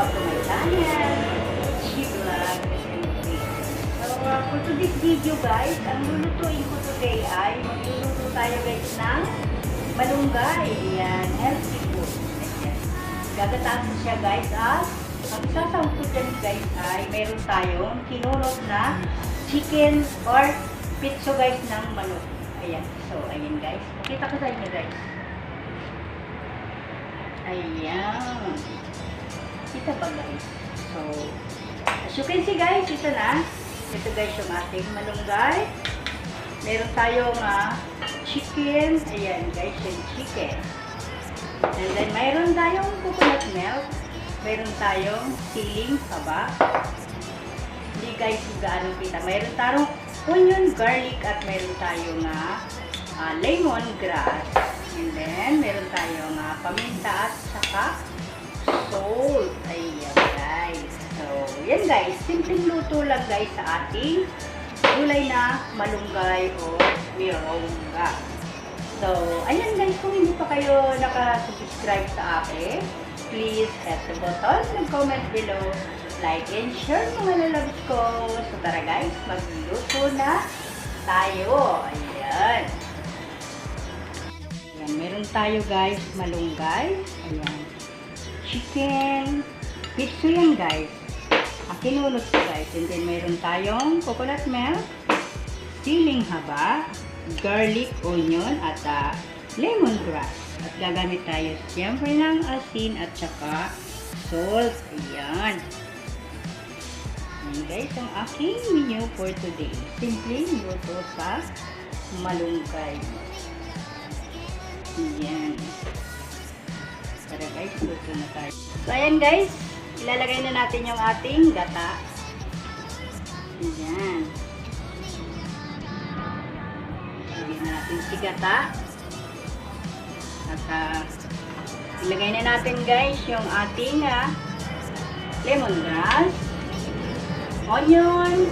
back to my channel, She Vlog SMT. So, for today's video guys, ang lulutuin ko today ay magluluto tayo guys ng malunggay. Ayan, healthy food. Ayan. Gagataan ko siya guys at ang isasawag ko dyan guys ay meron tayong kinulot na chicken or pitso guys ng manok. Ayan. So, ayan guys. Pakita ko sa inyo guys. Ayan. Kita ba guys? So, as you can see guys, ito na. Ito guys yung ating malunggay. Meron tayong chicken. Ayan guys, yung chicken. And then, mayroon tayong coconut milk. Mayroon tayong siling haba. Hindi guys, gaano kita. Mayroon tayong onion, garlic, at mayroon tayong lemon grass. And then, meron tayong paminta at saka salt. Ayan guys. So, yan guys. Simpleng luto lang guys sa ating gulay na malunggay o mirongga. So, ayan guys. Kung hindi pa kayo nakasubscribe sa akin, please hit the button and comment below. Like and share mga lalabs ko. So, tara guys. Magluluto na tayo. Ayan. Ayan. Meron tayo guys malunggay. Ayan. Chicken. Pitso yan guys. Kinulot ko guys. And then meron tayong coconut milk, siling haba, garlic, onion, at lemongrass. At gagamit tayo siyempre ng asin at saka salt. Ayan. Ayan guys, ang aking menu for today. Simpleng luto sa malunggay. Ayan. Tara guys, luto na tayo. So ayan guys, ilalagay na natin yung ating gata. Ayan. Ilagay na natin si gata. At ilagay na natin guys yung ating lemongrass, onion,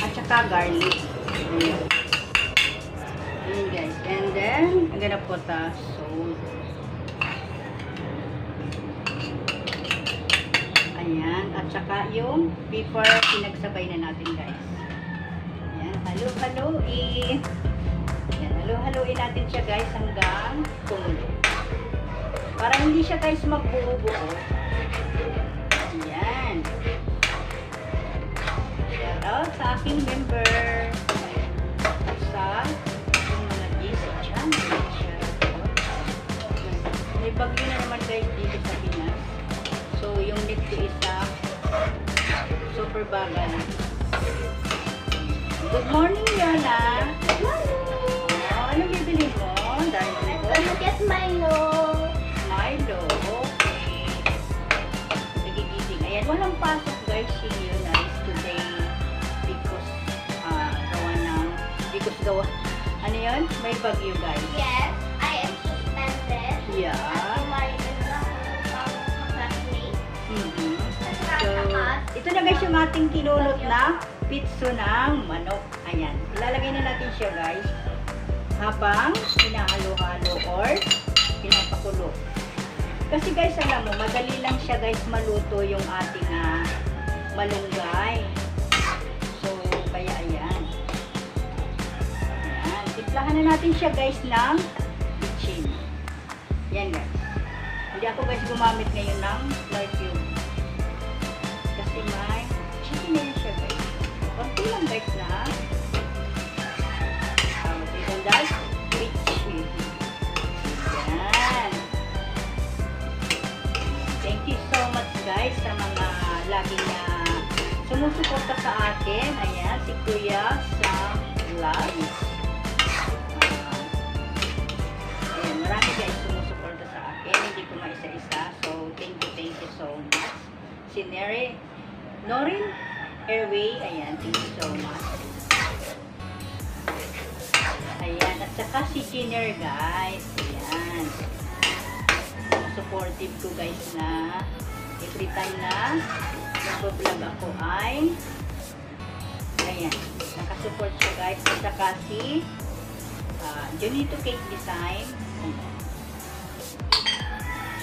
at saka garlic. Ayan. Ayan guys. And then, I'm gonna put salt. Ayan. At saka yung pepper, pinagsabay na natin guys. Ayan. Halo-haloin. Ayan. Halo-haloin natin siya guys hanggang kumulo. Para hindi siya guys magbuo-buo. Ayan. Shout out sa aking member. Sa mga Gisa Chan. May bagyo na naman guys dito sa Pinas. So, yung dito isa super bagal. Good morning, Yana. Good morning. Oh, ano bibili mo? Dahil ko. Look at Milo. Milo. Okay. Nagigising. Ayan, walang pasok guys si Yunaris today because ano yun? May bagyo guys. Yes, I am suspended. Yeah. Si Milo is classmate. So, ito na guys yung ating kinulot na pitso ng manok. Ayan. Ilalagay na natin siya guys habang pinahalo-halo or pinapakulo. Kasi guys, alam mo, madali lang siya guys maluto yung ating malunggay. So, kaya ayan. Ayan. Timplahan na natin siya guys ng bitchin. Yan guys. Hindi ako guys gumamit ngayon ng perfume. Kasi may chicken na siya guys. Konti lang guys na. Dito guys, bitchin. Yan. Thank you so much guys sa mga laging sumusuporta sa akin. Ayan, si Kuya Sam Vlog. Ayan, marami guys sumusuporta sa akin. Hindi ko maisa-isa. So, thank you so much. Si Norin Airway. Ayan, thank you so much. Ayan, at saka si Jenner guys. Ayan. Supportive ko guys na every time na nag-vlog ako ay ayan, nakasupport siya guys. At saka si Junito Cake Design.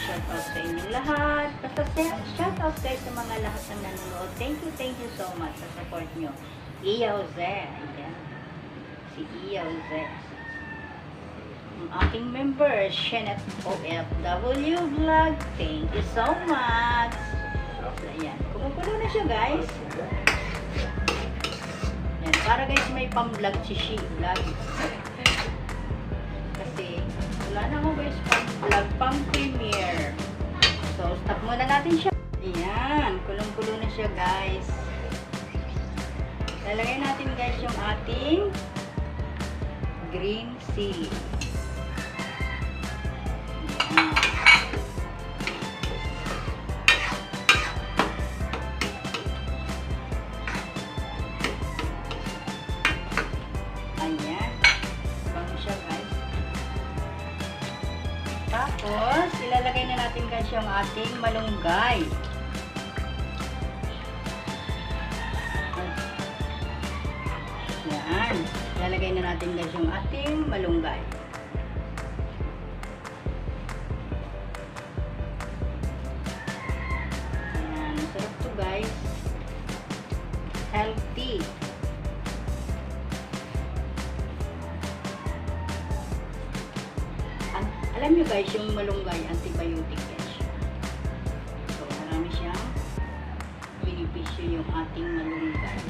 shoutout sa inyong lahat. Basta shoutout guys sa mga lahat ng nanonood. Thank you so much sa support nyo. Iyaw Ze. Ayan. Si Iyaw Ze. Ang aking member, Shenet OFW Vlog. Thank you so much. So, ayan. Kumukulo na siya guys. Ayan. Para guys may pang-vlog si She Vlog. Kasi wala na ako guys pang-vlog, pang-premiere. So, stop muna natin siya. Ayan. Kulong-kulo na siya guys. Lalagay natin guys yung ating green chili. Ayan. Bango siya guys. Tapos, ilalagay na natin guys yung ating malunggay. Ayan. Ilalagay na natin guys yung ating malunggay. Ayan. Masarap to guys. Healthy. Alam nyo guys, yung malunggay, antibiotic guys. So, marami siyang benepisyo yung ating malunggay.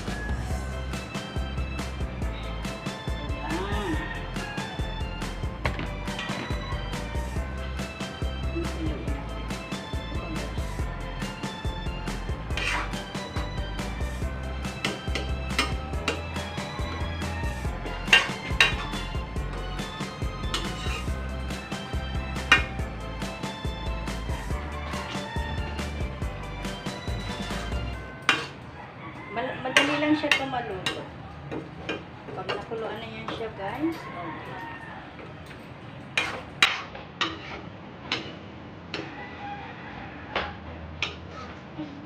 Ayan. Madali lang siya ito maluto. Pag nakuluan na yan siya guys.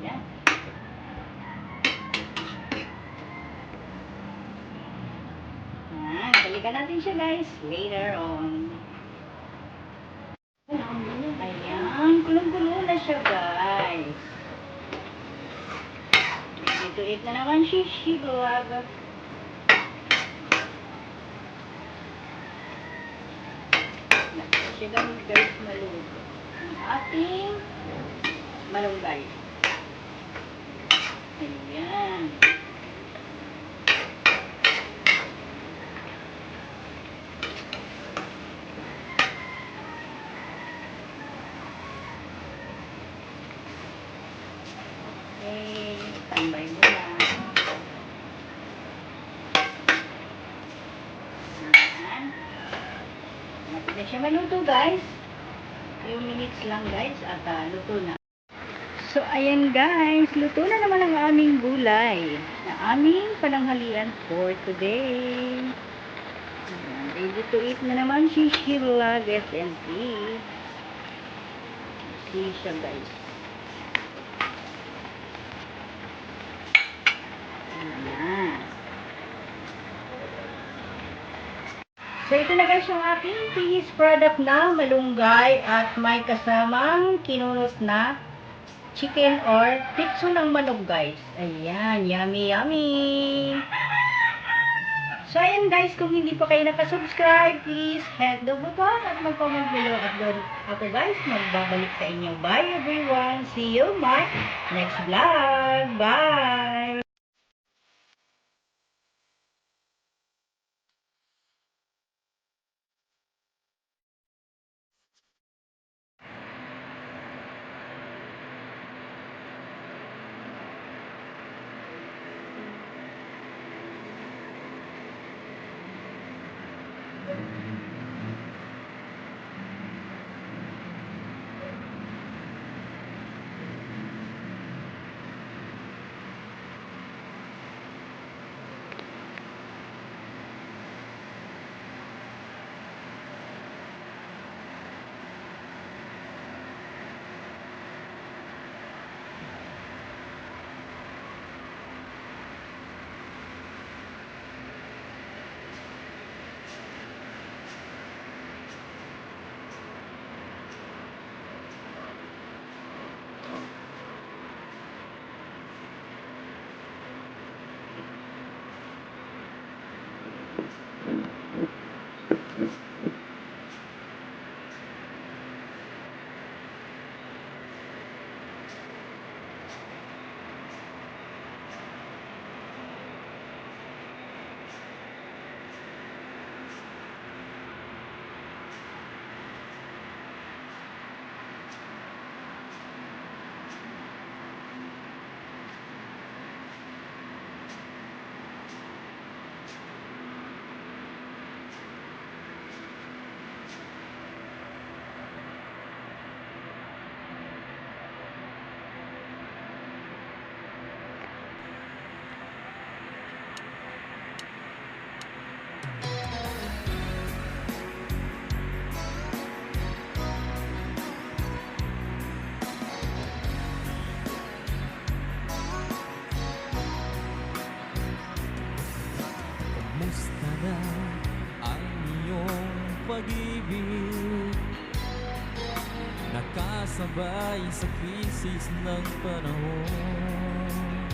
Ayan. Balikan natin siya guys. Later on. Ayan. Kulong-kulo na siya guys. Ito na naman shishi vlog. Siya guys maluto. Ang ating malunggay. Ayan. Okay, tambay mo na. Ayan. Napit na siya maluto guys. Few minutes lang guys at luto na. So ayan guys, luto na naman ang aming gulay na aming pananghalian for today. Ayan, ready to eat na naman si Sheila SNT. See siya guys. So, ito na guys yung aking finished product na malunggay at may kasamang kinunot na chicken or pitso ng manok guys. Ayan, yummy yummy! So, ayan guys, kung hindi pa kayo nakasubscribe, please hit the button at mag-comment below. At doon ako guys, magbabalik sa inyo. Bye everyone! See you my next vlog! Bye! Kumusta na ang iyong pag-ibig? Nakasabay sa krisis ng panahon.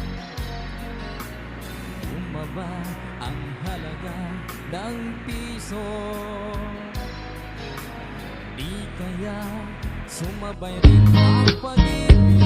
Bumaba ang halaga ng piso. Di kaya sumabay rin ang pag-ibig.